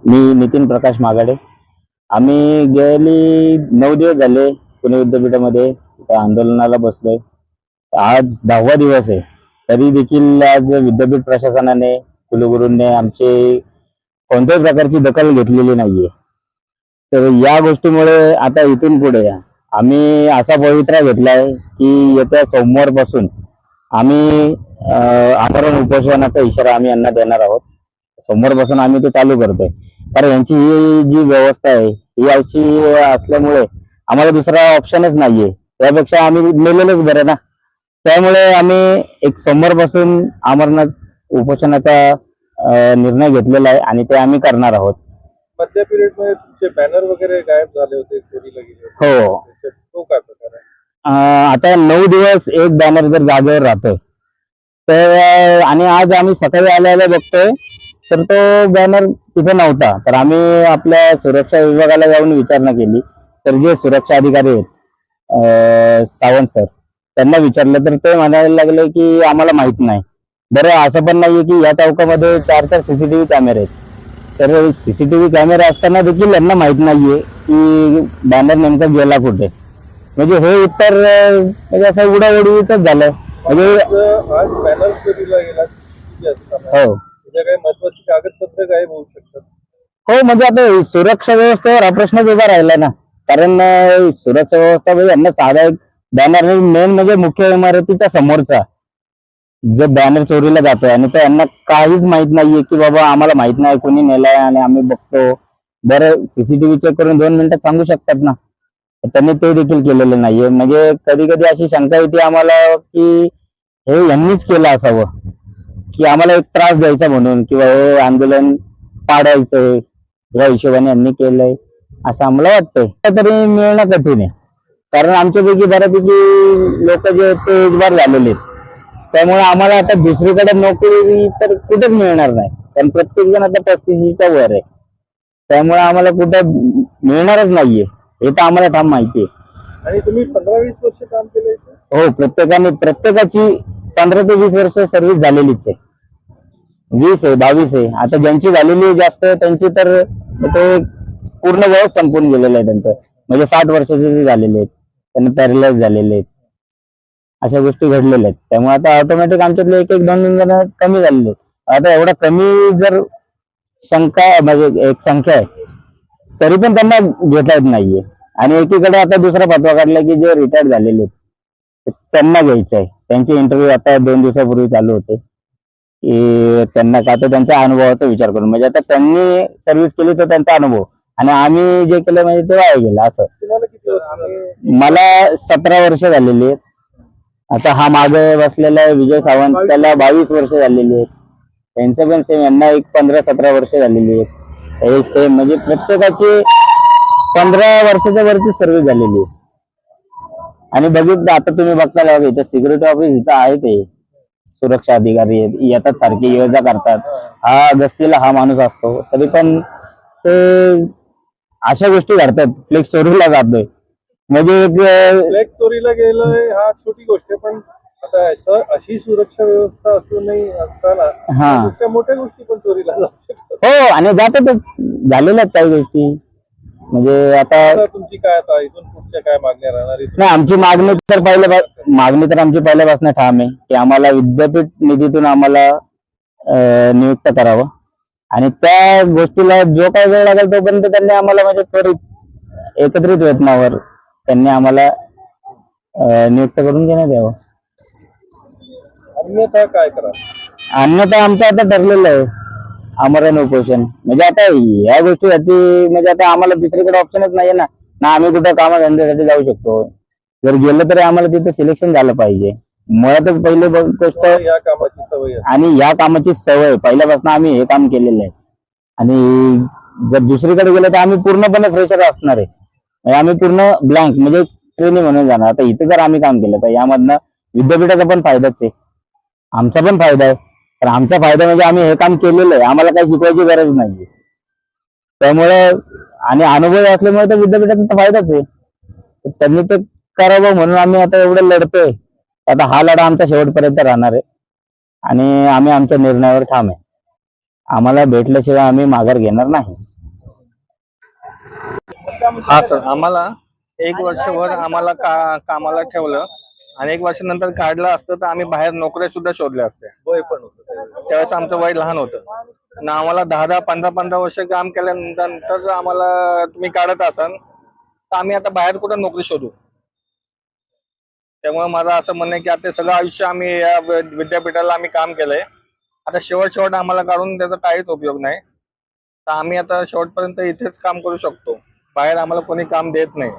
मी नितीन प्रकाश मागाडे. आम्ही गेली 9 दिवस झाले पुणे विद्यापीठामध्ये इथं आंदोलनाला बसलोय. आज 10वा दिवस आहे. तरी देखील आज विद्यापीठ प्रशासनाने, कुलगुरूंनी आमचे कोणत्याही प्रकारची दखल घेतलेली नाहीये. तर या गोष्टीमुळे आता इथून पुढे आम्ही असा पवित्रा घेतलाय की येत्या सोमवारपासून आम्ही आमरण उपोषणाचा इशारा आम्ही यांना देणार आहोत. सोमवारपासून आम्ही ते चालू करतोय. कारण यांची ही जी व्यवस्था आहे ही अशी असल्यामुळे आम्हाला दुसरा ऑप्शनच नाहीये. त्यापेक्षा आम्ही मेलेलंच बरं ना. त्यामुळे आम्ही एक सोमवारपासून आमरणात उपोषणाचा निर्णय घेतलेला आहे आणि ते आम्ही करणार आहोत. मधल्या पिरियड मध्ये तुमचे बॅनर वगैरे गायब झाले होते, चोरीला गेले होते. हो. तो काय प्रकार आहे? आता 9 दिवस एक बॅनर जर जागेवर राहतोय तर आणि आज आम्ही सकाळी आल्याला बघतोय तर तो बॅनर तिथे नव्हता. तर आम्ही आपल्या सुरक्षा विभागाला जाऊन विचारणा केली. तर जे सुरक्षा अधिकारी आहेत सावंत सर, त्यांना विचारलं तर ते म्हणायला लागले की आम्हाला माहित नाही. बरं, असं पण नाहीये की या चौकामध्ये 4 सीसीटीव्ही कॅमेरे आहेत. तर सीसीटीव्ही कॅमेरे असताना देखील यांना माहित नाहीये की बॅनर नेमका गेला कुठे. म्हणजे हे उत्तर म्हणजे असं उडाउडीच झालं. म्हणजे आज बॅनर चोरीला गेला CCTV असताना हो उद्या काही महत्वाची कागदपत्र गायब होऊ शकतात. हो, म्हणजे आता सुरक्षा व्यवस्थेवर हा प्रश्नच उभा राहिला ना. कारण सुरक्षा व्यवस्था म्हणजे यांना साधा एक बॅनर, मेन म्हणजे मुख्य इमारतीच्या समोरचा जो बॅनर चोरीला जातोय आणि तो यांना काहीच माहित नाहीये की बाबा आम्हाला माहित नाही कोणी नेलाय आणि आम्ही बघतो. बरं, सीसीटीव्ही चेक करून 2 मिनिटात सांगू शकतात ना. त्यांनी ते देखील केलेलं नाहीये. म्हणजे कधी कधी अशी शंका येते आम्हाला की हे यांनीच केलं असावं, की आम्हाला एक त्रास द्यायचा म्हणून किंवा हे आंदोलन पाडायचंय या हिशोबाने यांनी केलंय असं आम्हाला वाटतंय. तरी मिळणं कठीण आहे. कारण आमच्यापैकी बऱ्यापैकी लोक जे आहेत ते एजबार झालेले आहेत. त्यामुळे आम्हाला आता दुसरीकडे नोकरी तर कुठेच मिळणार नाही. कारण प्रत्येक जण आता 35च्या वर आहे. त्यामुळे आम्हाला कुठं मिळणारच नाहीये हे तर आम्हाला ठाम माहिती आहे. आणि तुम्ही 15-20 वर्ष काम केलं इथे? हो, प्रत्येकाची 15 ते 20 वर्ष सर्व्हिस झालेलीच आहे. 20 आहे, 22 आहे. आता ज्यांची झालेली जास्त त्यांची तर ते पूर्ण वय संपून गेलेलं आहे त्यांचं. म्हणजे 60 वर्षाचे झालेले आहेत, त्यांना पॅरलाइज झालेले आहेत. अशा गोष्टी घडलेल्या आहेत. त्यामुळे आता ऑटोमॅटिक आमच्यातले 1-2 जण कमी झालेले आहेत. आता एवढा कमी जर म्हणजे एक संख्या आहे तरी पण त्यांना घेता येत नाहीये. आणि एकीकडे आता दुसरा फतवा काढला की जे रिटायर्ड झालेले आहेत त्यांना घ्यायचं आहे. त्यांचे इंटरव्ह्यू आता 2 दिवसापूर्वी चालू होते की त्यांना का तर त्यांच्या अनुभवाचा विचार करून, म्हणजे आता त्यांनी सर्व्हिस केली तर त्यांचा अनुभव आणि आम्ही जे केलं म्हणजे ते वाया गेलं असं. तुम्हाला किती वर्ष झाले? मला 17 वर्ष झालेली आहेत. आता हा मागे बसलेला आहे विजय सावंत, त्याला 22 वर्ष झालेली आहेत. त्यांचं पण सेम, यांना एक 15-17 वर्ष झालेली आहेत. हे सेम म्हणजे प्रत्येकाची 15 वर्षाच्या वरती सर्व्हिस झालेली आहे. आणि बघितलं आता तुम्ही बघता इथं सिक्युरिटी ऑफिस इथं आहे, ते सुरक्षा अधिकारी येतात, सारखी ये जा करतात. हा गस्तीला हा माणूस असतो तरी पण ते अशा गोष्टी घडतात. फ्लेक्स चोरीला जातोय म्हणजे एक फ्लॅग चोरीला गेलोय हा छोटी गोष्ट आहे, पण आता अशी सुरक्षा व्यवस्था असूनही असताना दुसऱ्या मोठ्या गोष्टी पण चोरीला जाऊ शकतात. हो, आणि जातातच, झालेल्या आहेत काही गोष्टी. म्हणजे आता तुमची काय आता इथून पुढच्या काय मागण्या राहणार आहेत? नाही, आमची मागणी तर आमची पहिल्यापासून ठाम आहे की आम्हाला विद्यापीठ निधीतून आम्हाला नियुक्त करावं आणि त्या गोष्टीला जो काही वेळ लागेल तोपर्यंत त्यांनी आम्हाला म्हणजे त्वरित एकत्रित वेतनावर त्यांनी आम्हाला नियुक्त करून घेण्यात यावं. अन्यथा काय करा? अन्यथा आमचं आता ठरलेलं आहे आमरण उपोषण. म्हणजे आता या गोष्टीसाठी म्हणजे आता आम्हाला दुसरीकडे ऑप्शनच नाहीये ना. आम्ही कुठं कामधंद्यासाठी जाऊ शकतो. जर गेलं तरी आम्हाला तिथे सिलेक्शन झालं पाहिजे. मुळातच पहिली गोष्ट या कामाची सवय आणि या कामाची सवय पहिल्यापासून आम्ही हे काम केलेलं आहे. आणि जर दुसरीकडे गेलं तर आम्ही पूर्णपणे फ्रेशर असणार आहे. म्हणजे आम्ही पूर्ण ब्लँक म्हणजे ट्रेनिंग म्हणून जाणार. आता इथे जर आम्ही काम केलं तर यामधनं विद्यापीठाचा पण फायदाच आहे, आमचा पण फायदा आहे. तर आमचा फायदा म्हणजे आम्ही हे काम केलेलं आहे, आम्हाला काही शिकवायची गरज नाहीये. त्यामुळे आणि अनुभव असल्यामुळे तर विद्यापीठाचा फायदाच आहे. त्यांनी ते करावं म्हणून आम्ही आता एवढं लढतोय. आता हा लढा आमचा शेवटपर्यंत राहणार आहे आणि आम्ही आमच्या निर्णयावर ठाम आहे. आम्हाला भेटल्याशिवाय आम्ही माघार घेणार नाही. हा सर, आम्हाला 1 वर्षभर आम्हाला कामाला ठेवलं आणि 1 वर्षानंतर काढलं असतं तर आम्ही बाहेर नोकऱ्या सुद्धा शोधल्या असत्या. वय पण होतं त्यावेळी. त्यावेळेस आमचं वय लहान होतं आणि आम्हाला 10-10, 15-15 वर्ष काम केल्यानंतर जर आम्हाला तुम्ही काढत असाल तर आम्ही आता बाहेर कुठं नोकरी शोधू. त्यामुळे माझं असं म्हणणं आहे की आता सगळं आयुष्य आम्ही या विद्यापीठाला आम्ही काम केलंय. आता शेवट आम्हाला काढून त्याचा काहीच उपयोग नाही. तर आम्ही आता शेवटपर्यंत इथेच काम करू शकतो. बाहेर आम्हाला कोणी काम देत नाही.